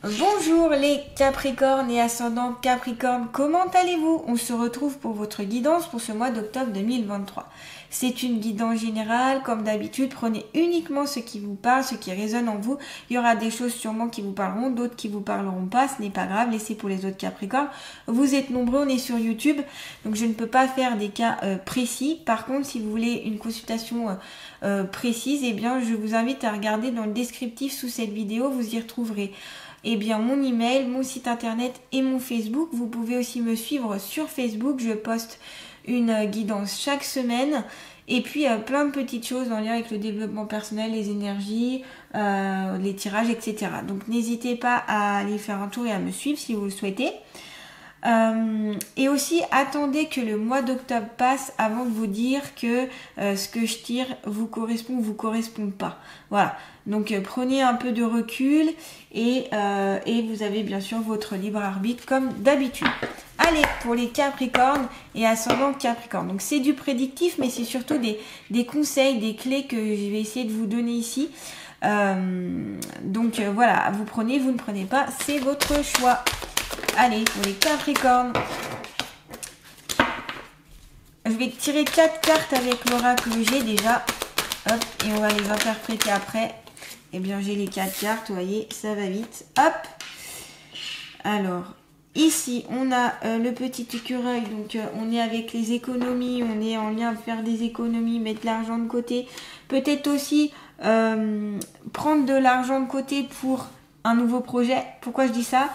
Bonjour les Capricornes et ascendants Capricorne, comment allez-vous? On se retrouve pour votre guidance pour ce mois d'octobre 2023. C'est une guidance générale, comme d'habitude, prenez uniquement ce qui vous parle, ce qui résonne en vous. Il y aura des choses sûrement qui vous parleront, d'autres qui vous parleront pas, ce n'est pas grave, laissez pour les autres Capricornes. Vous êtes nombreux, on est sur YouTube, donc je ne peux pas faire des cas précis. Par contre, si vous voulez une consultation précise, eh bien je vous invite à regarder dans le descriptif sous cette vidéo, vous y retrouverez mon email, mon site internet et mon Facebook. Vous pouvez aussi me suivre sur Facebook. Je poste une guidance chaque semaine. Et puis plein de petites choses en lien avec le développement personnel, les énergies, les tirages, etc. Donc n'hésitez pas à aller faire un tour et à me suivre si vous le souhaitez. Et aussi attendez que le mois d'octobre passe avant de vous dire que ce que je tire vous correspond ou vous correspond pas. Voilà, donc prenez un peu de recul et vous avez bien sûr votre libre arbitre comme d'habitude. Allez, pour les Capricornes et ascendants Capricorne. Donc c'est du prédictif, mais c'est surtout des conseils, des clés que je vais essayer de vous donner ici. Voilà, vous prenez, vous ne prenez pas, c'est votre choix. Allez, pour les Capricornes, je vais tirer 4 cartes avec l'oracle G déjà. Hop, et on va les interpréter après. Eh bien, j'ai les 4 cartes, vous voyez, ça va vite. Hop. Alors, ici, on a le petit écureuil. Donc, on est avec les économies. On est en lien à faire des économies, mettre l'argent de côté. Peut-être aussi prendre de l'argent de côté pour un nouveau projet. Pourquoi je dis ça ?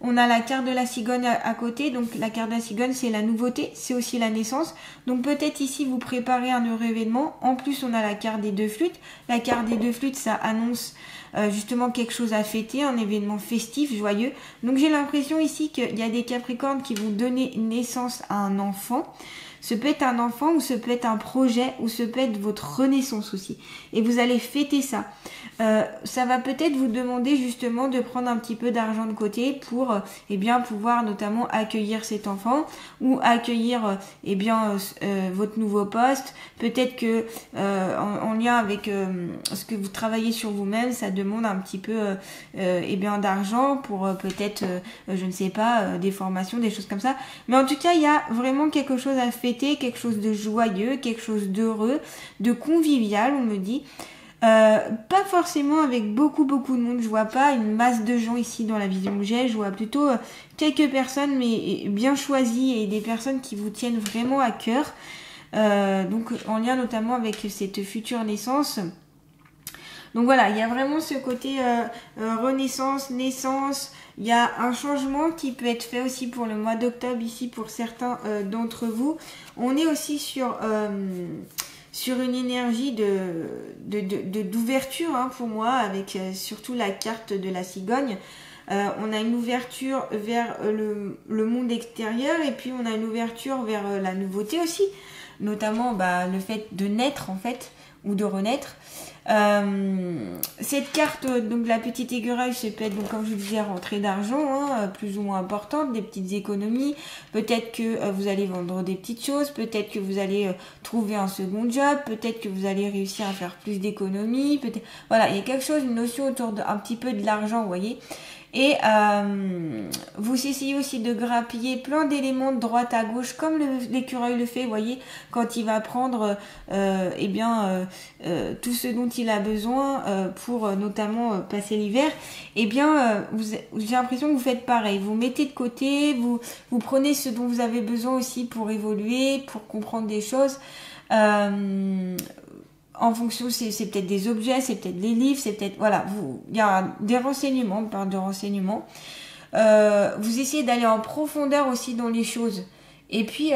On a la carte de la cigogne à côté, donc la carte de la cigogne c'est la nouveauté, c'est aussi la naissance. Donc peut-être ici vous préparez un heureux événement. En plus on a la carte des 2 flûtes. La carte des 2 flûtes ça annonce justement quelque chose à fêter, un événement festif, joyeux. Donc j'ai l'impression ici qu'il y a des Capricornes qui vont donner naissance à un enfant. Ce peut être un enfant ou ce peut être un projet ou ce peut être votre renaissance aussi. Et vous allez fêter ça. Ça va peut-être vous demander justement de prendre un petit peu d'argent de côté pour pouvoir notamment accueillir cet enfant ou accueillir votre nouveau poste. Peut-être que en lien avec ce que vous travaillez sur vous-même, ça demande un petit peu d'argent pour peut-être, je ne sais pas, des formations, des choses comme ça. Mais en tout cas, il y a vraiment quelque chose à fêter, quelque chose de joyeux, quelque chose d'heureux, de convivial, on me dit. Pas forcément avec beaucoup de monde, je vois pas une masse de gens ici dans la vision que j'ai, je vois plutôt quelques personnes mais bien choisies et des personnes qui vous tiennent vraiment à cœur, donc en lien notamment avec cette future naissance. Donc voilà, il y a vraiment ce côté renaissance, naissance, il y a un changement qui peut être fait aussi pour le mois d'octobre ici pour certains d'entre vous. On est aussi sur une énergie d'ouverture pour moi, avec surtout la carte de la cigogne. On a une ouverture vers le monde extérieur et puis on a une ouverture vers la nouveauté aussi, notamment le fait de naître en fait, ou de renaître. Cette carte, donc la petite écureuil, c'est peut-être, donc comme je vous disais, rentrée d'argent, plus ou moins importante, des petites économies. Peut-être que vous allez vendre des petites choses, peut-être que vous allez trouver un second job, peut-être que vous allez réussir à faire plus d'économies. Peut-être, voilà, il y a quelque chose, une notion autour d'un petit peu de l'argent, vous voyez. Et vous essayez aussi de grappiller plein d'éléments de droite à gauche, comme l'écureuil le fait, vous voyez, quand il va prendre tout ce dont il a besoin pour notamment passer l'hiver. J'ai l'impression que vous faites pareil. Vous mettez de côté, vous prenez ce dont vous avez besoin aussi pour évoluer, pour comprendre des choses. En fonction, c'est peut-être des objets, c'est peut-être des livres, c'est peut-être, voilà, il y a des renseignements, on parle de renseignements. Vous essayez d'aller en profondeur aussi dans les choses. Et puis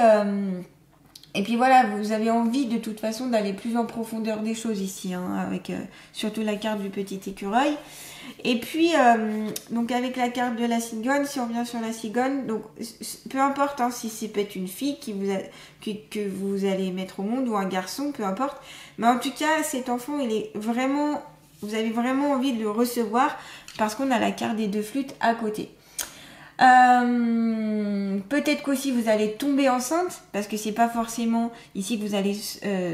voilà, vous avez envie de toute façon d'aller plus en profondeur des choses ici, avec surtout la carte du petit écureuil. Et puis, donc avec la carte de la cigogne, si on revient sur la cigogne, donc peu importe si c'est peut-être une fille que vous allez mettre au monde ou un garçon, peu importe. Mais en tout cas, cet enfant, vous avez vraiment envie de le recevoir parce qu'on a la carte des 2 flûtes à côté. Peut-être qu'aussi vous allez tomber enceinte, parce que c'est pas forcément ici que vous allez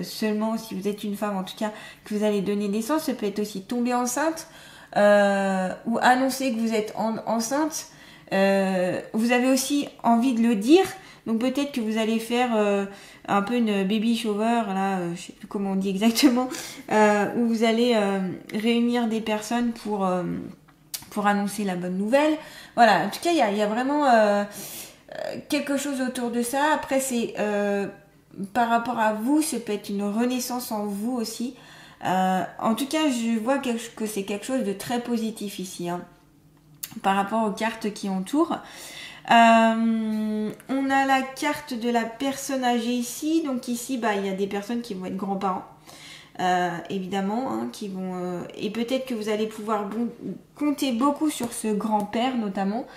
seulement, si vous êtes une femme en tout cas, que vous allez donner naissance. Ça peut être aussi tomber enceinte, ou annoncer que vous êtes enceinte. Vous avez aussi envie de le dire. Donc peut-être que vous allez faire un peu une baby shower, là, je sais plus comment on dit exactement, où vous allez réunir des personnes pour annoncer la bonne nouvelle. Voilà, en tout cas, il y a vraiment quelque chose autour de ça. Après, c'est par rapport à vous, ça peut être une renaissance en vous aussi. En tout cas, je vois que c'est quelque chose de très positif ici, hein, par rapport aux cartes qui entourent. On a la carte de la personne âgée ici. Donc ici, il y a des personnes qui vont être grands-parents. Évidemment, hein, qui vont et peut-être que vous allez pouvoir compter beaucoup sur ce grand-père notamment.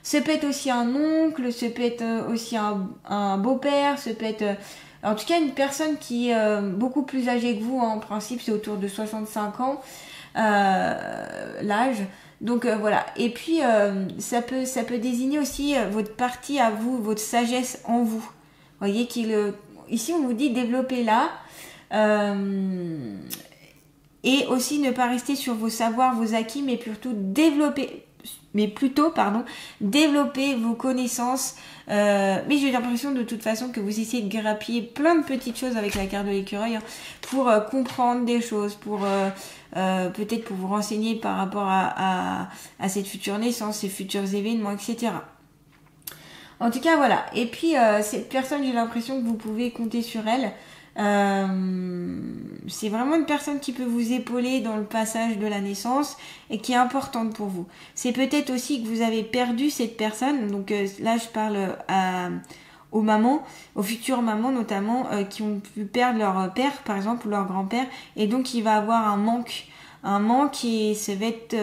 Ça peut être aussi un oncle, ça peut être aussi un beau-père, ça peut être en tout cas une personne qui est beaucoup plus âgée que vous, hein. En principe c'est autour de 65 ans l'âge. Donc voilà. Et puis ça peut désigner aussi votre partie à vous, votre sagesse en vous. Vous voyez ici on vous dit développez-la. Et aussi ne pas rester sur vos savoirs, vos acquis, mais plutôt développer vos connaissances. Mais j'ai l'impression de toute façon que vous essayez de grappiller plein de petites choses avec la carte de l'écureuil, hein, pour comprendre des choses, pour peut-être pour vous renseigner par rapport à cette future naissance, ces futurs événements, etc. En tout cas, voilà. Et puis, cette personne, j'ai l'impression que vous pouvez compter sur elle. C'est vraiment une personne qui peut vous épauler dans le passage de la naissance et qui est importante pour vous. C'est peut-être aussi que vous avez perdu cette personne. Donc là, je parle aux mamans, aux futures mamans notamment, qui ont pu perdre leur père, par exemple, ou leur grand-père. Et donc, il va avoir un manque et ça va être...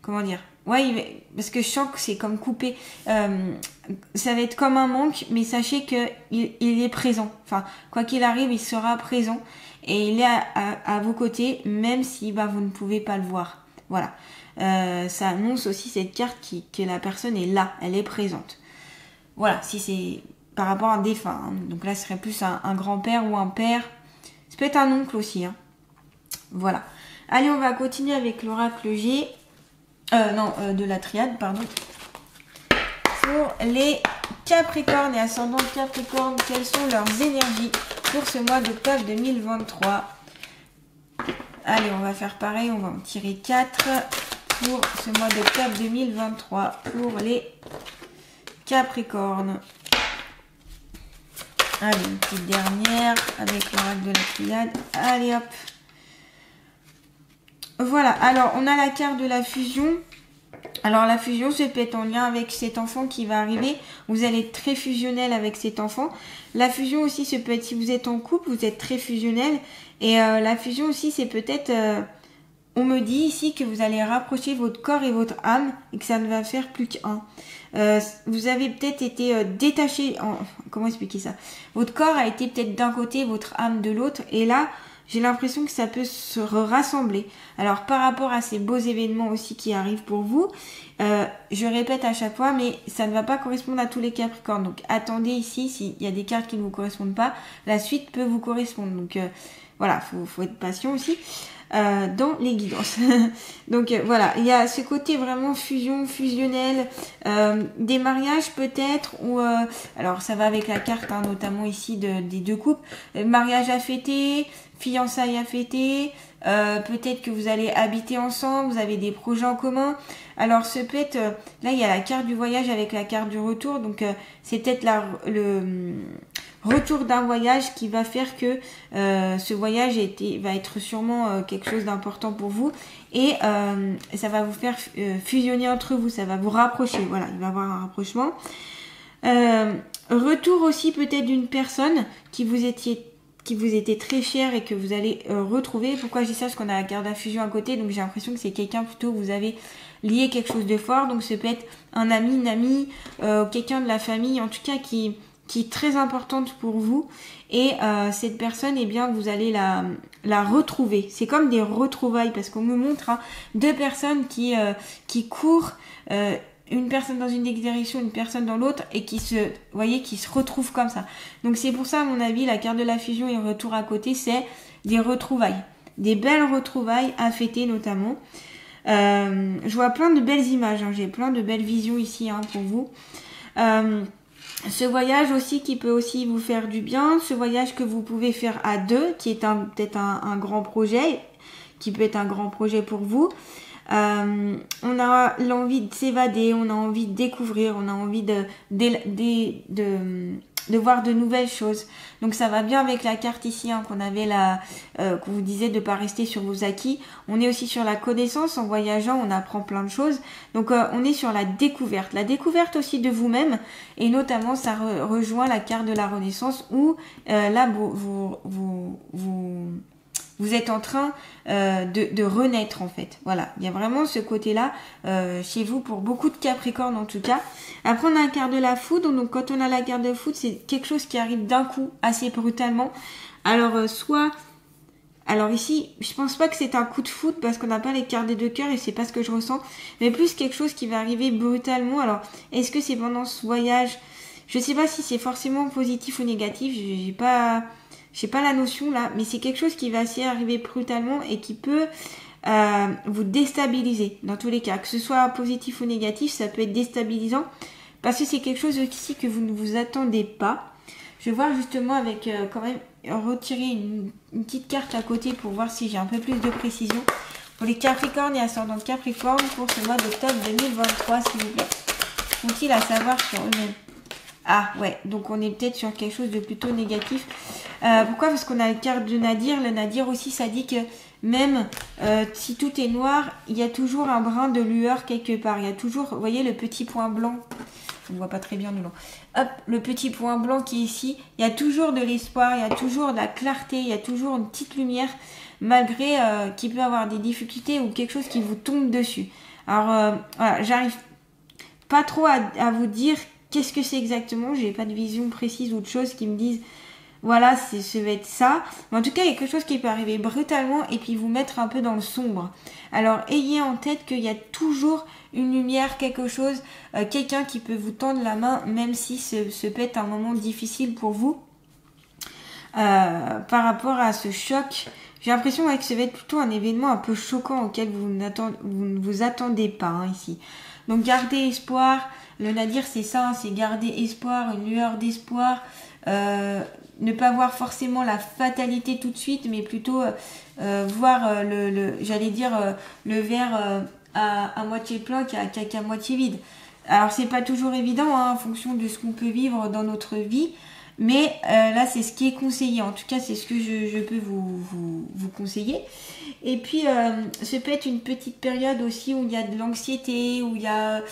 comment dire ? Ouais, parce que je sens que c'est comme coupé. Ça va être comme un manque, mais sachez que il est présent. Enfin, quoi qu'il arrive, il sera présent et il est à vos côtés, même si vous ne pouvez pas le voir. Voilà. Ça annonce aussi cette carte que la personne est là, elle est présente. Voilà, si c'est par rapport à un défunt, hein. Donc là, ce serait plus un grand-père ou un père. Ça peut être un oncle aussi, hein. Voilà. Allez, on va continuer avec l'oracle G. De la triade, pardon. Pour les Capricornes et ascendants Capricorne, quelles sont leurs énergies pour ce mois d'octobre 2023? Allez, on va faire pareil, on va en tirer 4 pour ce mois d'octobre 2023 pour les Capricornes. Allez, une petite dernière avec l'oracle de la triade. Allez, hop. Voilà, alors on a la carte de la fusion. Alors la fusion, ça peut être en lien avec cet enfant qui va arriver. Vous allez être très fusionnel avec cet enfant. La fusion aussi, ça peut être si vous êtes en couple, vous êtes très fusionnel. Et la fusion aussi, c'est peut-être... on me dit ici que vous allez rapprocher votre corps et votre âme et que ça ne va faire plus qu'un. Vous avez peut-être été détaché... Comment expliquer ça? Votre corps a été peut-être d'un côté, votre âme de l'autre. Et là... j'ai l'impression que ça peut se rassembler. Alors, par rapport à ces beaux événements aussi qui arrivent pour vous, je répète à chaque fois, mais ça ne va pas correspondre à tous les Capricornes. Donc, attendez ici, s'il y a des cartes qui ne vous correspondent pas, la suite peut vous correspondre. Donc, voilà, faut être patient aussi dans les guidances. Donc, voilà, il y a ce côté vraiment fusionnel, des mariages peut-être, ou alors ça va avec la carte, hein, notamment ici des deux couples, mariage à fêter, fiançailles à fêter, peut-être que vous allez habiter ensemble, vous avez des projets en commun. Alors ce peut être, là il y a la carte du voyage avec la carte du retour, donc c'est peut-être le retour d'un voyage qui va faire que ce voyage va être sûrement quelque chose d'important pour vous et ça va vous faire fusionner entre vous, ça va vous rapprocher, voilà, il va y avoir un rapprochement. Retour aussi peut-être d'une personne qui vous était très cher et que vous allez retrouver. Pourquoi je dis ça? Parce qu'on a la carte de la fusion à côté, donc j'ai l'impression que c'est quelqu'un plutôt que vous avez lié quelque chose de fort, donc ça peut être un ami, une amie, quelqu'un de la famille, en tout cas qui est très importante pour vous et cette personne, eh bien vous allez la retrouver. C'est comme des retrouvailles parce qu'on me montre deux personnes qui courent, une personne dans une direction, une personne dans l'autre et qui se retrouvent comme ça. Donc c'est pour ça à mon avis la carte de la fusion et retour à côté, c'est des retrouvailles, des belles retrouvailles à fêter notamment. Je vois plein de belles images, hein. J'ai plein de belles visions ici, hein, pour vous. Ce voyage aussi qui peut aussi vous faire du bien, ce voyage que vous pouvez faire à deux, qui est peut-être un grand projet, qui peut être un grand projet pour vous. On a l'envie de s'évader, on a envie de découvrir, on a envie de voir de nouvelles choses. Donc ça va bien avec la carte ici, hein, qu'on avait là, qu'on vous disait de ne pas rester sur vos acquis. On est aussi sur la connaissance, en voyageant on apprend plein de choses. Donc on est sur la découverte aussi de vous-même, et notamment ça rejoint la carte de la Renaissance où là vous êtes en train de renaître en fait. Voilà, il y a vraiment ce côté-là chez vous pour beaucoup de Capricornes en tout cas. Après on a la carte de la foudre, donc quand on a la carte de foudre, c'est quelque chose qui arrive d'un coup, assez brutalement. Alors alors ici, je pense pas que c'est un coup de foudre parce qu'on n'a pas les cartes des deux cœurs et c'est pas ce que je ressens, mais plus quelque chose qui va arriver brutalement. Alors est-ce que c'est pendant ce voyage? Je sais pas si c'est forcément positif ou négatif, j'ai pas la notion là, mais c'est quelque chose qui va assez arriver brutalement et qui peut vous déstabiliser dans tous les cas. Que ce soit positif ou négatif, ça peut être déstabilisant parce que c'est quelque chose ici que vous ne vous attendez pas. Je vais voir justement avec quand même retirer une petite carte à côté pour voir si j'ai un peu plus de précision. Pour les Capricornes et ascendant Capricorne pour ce mois d'octobre 2023, s'il vous plaît. Sont-ils à savoir sur eux-mêmes? Ah ouais, donc on est peut-être sur quelque chose de plutôt négatif. Pourquoi? Parce qu'on a la carte de Nadir. Le Nadir aussi, ça dit que même si tout est noir, il y a toujours un brin de lueur quelque part. Il y a toujours, vous voyez le petit point blanc. On ne voit pas très bien du long. Hop, le petit point blanc qui est ici. Il y a toujours de l'espoir, il y a toujours de la clarté, il y a toujours une petite lumière, malgré qu'il peut y avoir des difficultés ou quelque chose qui vous tombe dessus. Alors, voilà, j'arrive pas trop à vous dire qu'est-ce que c'est exactement. J'ai pas de vision précise ou de choses qui me disent voilà, ça va être ça. Mais en tout cas, il y a quelque chose qui peut arriver brutalement et puis vous mettre un peu dans le sombre. Alors, ayez en tête qu'il y a toujours une lumière, quelque chose, quelqu'un qui peut vous tendre la main, même si ce peut être un moment difficile pour vous. Par rapport à ce choc, j'ai l'impression que ça va être plutôt un événement un peu choquant auquel vous ne vous attendez pas, hein, ici. Donc, gardez espoir. Le Nadir, c'est ça, c'est garder espoir, une lueur d'espoir. Ne pas voir forcément la fatalité tout de suite, mais plutôt voir j'allais dire le verre à moitié plein qu'à moitié vide. Alors c'est pas toujours évident, hein, en fonction de ce qu'on peut vivre dans notre vie, mais là c'est ce qui est conseillé. En tout cas c'est ce que je peux vous conseiller. Et puis ça peut être une petite période aussi où il y a de l'anxiété, où il y a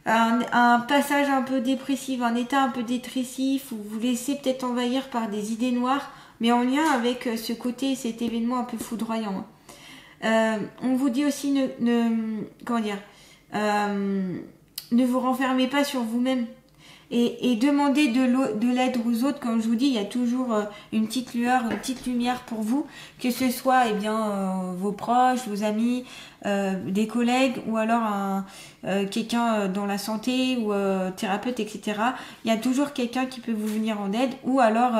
un passage un peu dépressif, un état un peu dépressif, où vous vous laissez peut-être envahir par des idées noires, mais en lien avec ce côté, cet événement un peu foudroyant. On vous dit aussi ne vous renfermez pas sur vous-même et demandez de l'aide aux autres. Comme je vous dis, il y a toujours une petite lueur, une petite lumière pour vous, que ce soit vos proches, vos amis, des collègues ou alors quelqu'un dans la santé ou thérapeute, etc. Il y a toujours quelqu'un qui peut vous venir en aide, ou alors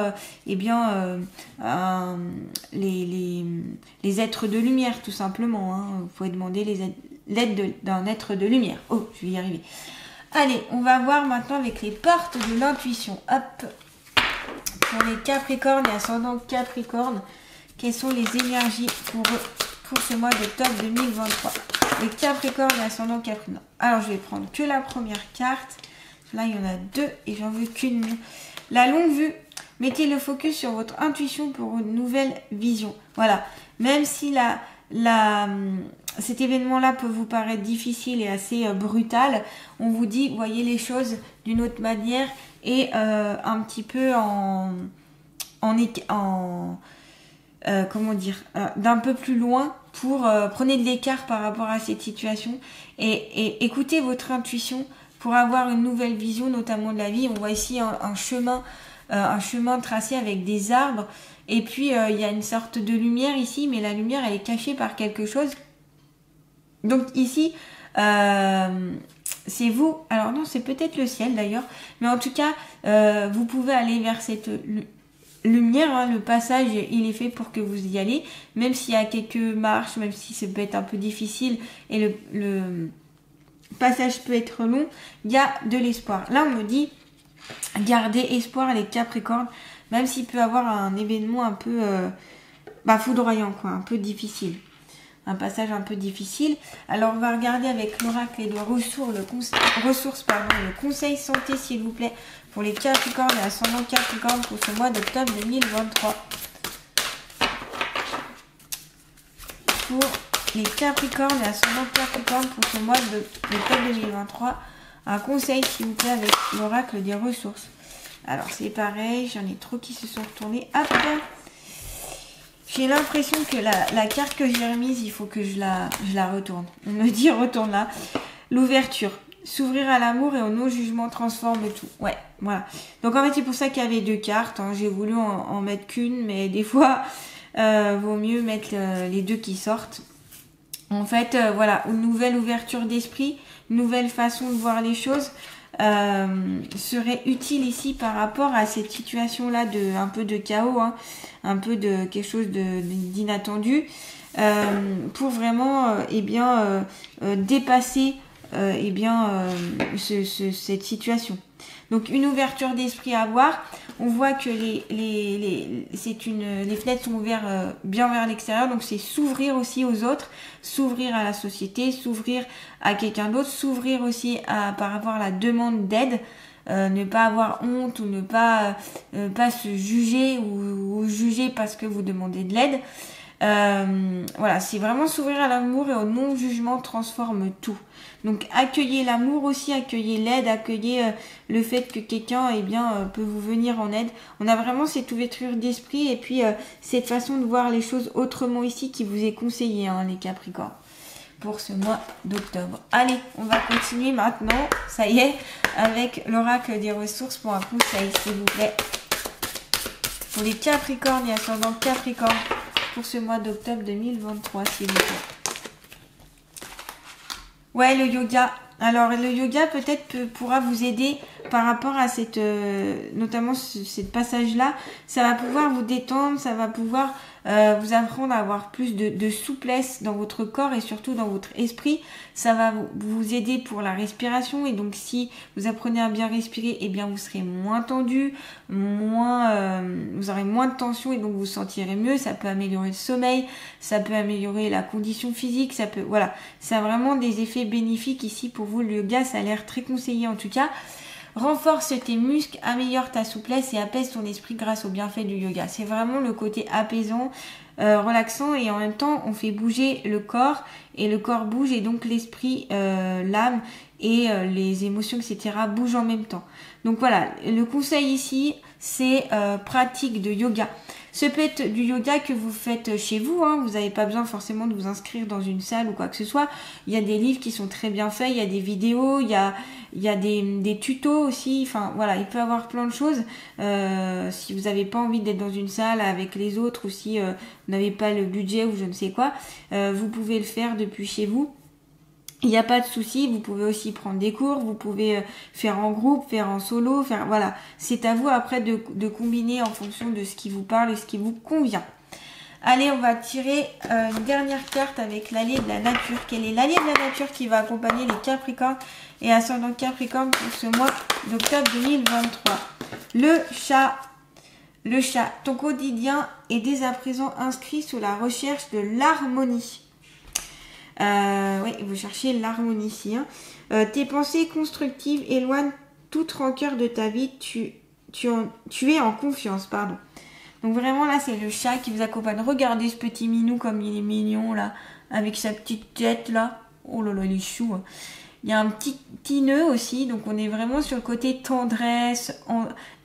les êtres de lumière tout simplement, hein. Vous pouvez demander l'aide d'un être de lumière. Oh, je vais y arriver. Allez, on va voir maintenant avec les portes de l'intuition. Hop, pour les Capricornes et ascendant Capricorne, quelles sont les énergies pour ce mois d'octobre 2023? Les Capricornes et ascendant Capricorne. Alors, je vais prendre que la première carte. Là, il y en a deux et j'en veux qu'une. La longue vue. Mettez le focus sur votre intuition pour une nouvelle vision. Voilà. Même si cet événement-là peut vous paraître difficile et assez brutal, on vous dit, voyez les choses d'une autre manière et un petit peu d'un peu plus loin pour prenez de l'écart par rapport à cette situation et écoutez votre intuition pour avoir une nouvelle vision, notamment de la vie. On voit ici un chemin tracé avec des arbres. Et puis, il y a une sorte de lumière ici, mais la lumière, elle est cachée par quelque chose. Donc ici, c'est vous. Alors non, c'est peut-être le ciel d'ailleurs. Mais en tout cas, vous pouvez aller vers lumière, hein, le passage il est fait pour que vous y allez, même s'il y a quelques marches, même si ça peut être un peu difficile et le passage peut être long, il y a de l'espoir. Là on me dit gardez espoir les Capricornes, même s'il peut y avoir un événement un peu foudroyant, quoi, un peu difficile. Un passage un peu difficile. Alors on va regarder avec l'oracle et le ressources, le conseil santé s'il vous plaît pour les Capricornes et ascendant Capricorne pour ce mois d'octobre 2023. Pour les Capricornes et ascendant Capricorne pour ce mois d'octobre 2023, un conseil s'il vous plaît avec l'oracle des ressources. Alors c'est pareil, j'en ai trop qui se sont retournés. Hop, j'ai l'impression que la carte que j'ai remise, il faut que je la retourne. On me dit retourne là. L'ouverture. S'ouvrir à l'amour et au non-jugement transforme tout. Ouais, voilà. Donc en fait, c'est pour ça qu'il y avait 2 cartes. Hein. J'ai voulu en mettre qu'une, mais des fois, vaut mieux mettre les 2 qui sortent. En fait, voilà, une nouvelle ouverture d'esprit, une nouvelle façon de voir les choses serait utile ici par rapport à cette situation-là de un peu de chaos, hein, un peu de quelque chose d'inattendu, pour vraiment dépasser cette situation. Donc une ouverture d'esprit à voir. On voit que les fenêtres sont ouvertes bien vers l'extérieur, donc c'est s'ouvrir aussi aux autres, s'ouvrir à la société, s'ouvrir à quelqu'un d'autre, s'ouvrir aussi par rapport à la demande d'aide, ne pas avoir honte ou ne pas se juger ou juger parce que vous demandez de l'aide. Voilà, c'est vraiment s'ouvrir à l'amour et au non-jugement transforme tout. Donc accueillez l'amour aussi, accueillez l'aide, accueillez le fait que quelqu'un peut vous venir en aide. On a vraiment cette ouverture d'esprit et puis cette façon de voir les choses autrement ici qui vous est conseillée, hein, les Capricornes, pour ce mois d'octobre. Allez, on va continuer maintenant, ça y est, avec l'oracle des ressources pour un conseil, s'il vous plaît. Pour les Capricornes et ascendant Capricorne, pour ce mois d'octobre 2023, s'il vous plaît. Ouais, le yoga. Alors, le yoga peut-être pourra vous aider par rapport à notamment cette passage-là. Ça va pouvoir vous détendre, ça va pouvoir vous apprendre à avoir plus de souplesse dans votre corps et surtout dans votre esprit. Ça va vous aider pour la respiration et donc si vous apprenez à bien respirer, eh bien vous serez moins tendu, vous aurez moins de tension et donc vous vous sentirez mieux. Ça peut améliorer le sommeil, ça peut améliorer la condition physique, voilà. Ça a vraiment des effets bénéfiques ici pour vous. Le yoga, ça a l'air très conseillé en tout cas. Renforce tes muscles, améliore ta souplesse et apaise ton esprit grâce aux bienfaits du yoga. C'est vraiment le côté apaisant, relaxant et en même temps on fait bouger le corps et le corps bouge et donc l'esprit, l'âme et les émotions etc. bougent en même temps. Donc voilà, le conseil ici c'est pratique de yoga. Ce peut être du yoga que vous faites chez vous, hein. Vous n'avez pas besoin forcément de vous inscrire dans une salle ou quoi que ce soit. Il y a des livres qui sont très bien faits, il y a des vidéos, il y a des tutos aussi. Enfin voilà, il peut y avoir plein de choses. Si vous n'avez pas envie d'être dans une salle avec les autres ou si vous n'avez pas le budget ou je ne sais quoi, vous pouvez le faire depuis chez vous. Il n'y a pas de souci, vous pouvez aussi prendre des cours, vous pouvez faire en groupe, faire en solo, voilà. C'est à vous après de combiner en fonction de ce qui vous parle et ce qui vous convient. Allez, on va tirer une dernière carte avec l'allié de la nature. Quel est l'allié de la nature qui va accompagner les Capricornes et ascendant Capricorne pour ce mois d'octobre 2023? Le chat. Le chat, ton quotidien est dès à présent inscrit sur la recherche de l'harmonie. Oui, vous cherchez l'harmonie ici. Hein. Tes pensées constructives éloignent toute rancœur de ta vie. Tu es en confiance, pardon. Donc vraiment là, c'est le chat qui vous accompagne. Regardez ce petit minou comme il est mignon là, avec sa petite tête là. Oh là là, il est chou. Hein. Il y a un petit nœud aussi, donc on est vraiment sur le côté tendresse,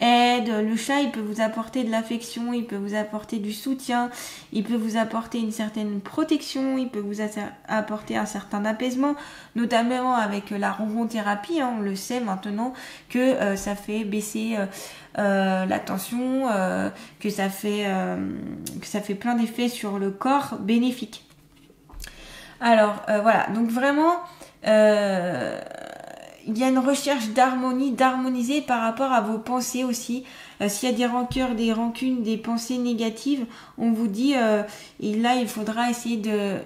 aide. Le chat, il peut vous apporter de l'affection, il peut vous apporter du soutien, il peut vous apporter une certaine protection, il peut vous apporter un certain apaisement, notamment avec la ronron-thérapie. Hein, on le sait maintenant que ça fait baisser la tension, que ça fait plein d'effets sur le corps bénéfiques. Alors voilà, donc vraiment il y a une recherche d'harmonie, d'harmoniser par rapport à vos pensées aussi. S'il y a des rancœurs, des rancunes, des pensées négatives, on vous dit, et là il faudra essayer de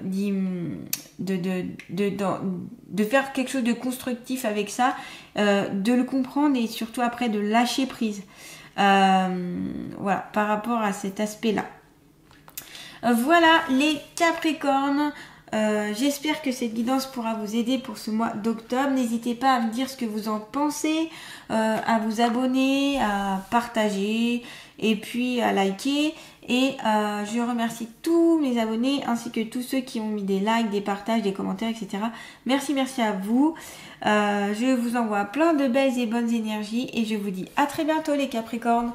faire quelque chose de constructif avec ça, de le comprendre et surtout après de lâcher prise. Voilà, par rapport à cet aspect-là. Voilà les Capricornes. J'espère que cette guidance pourra vous aider pour ce mois d'octobre. N'hésitez pas à me dire ce que vous en pensez, à vous abonner, à partager et puis à liker. Et je remercie tous mes abonnés ainsi que tous ceux qui ont mis des likes, des partages, des commentaires, etc. Merci à vous. Je vous envoie plein de belles et bonnes énergies et je vous dis à très bientôt les Capricornes.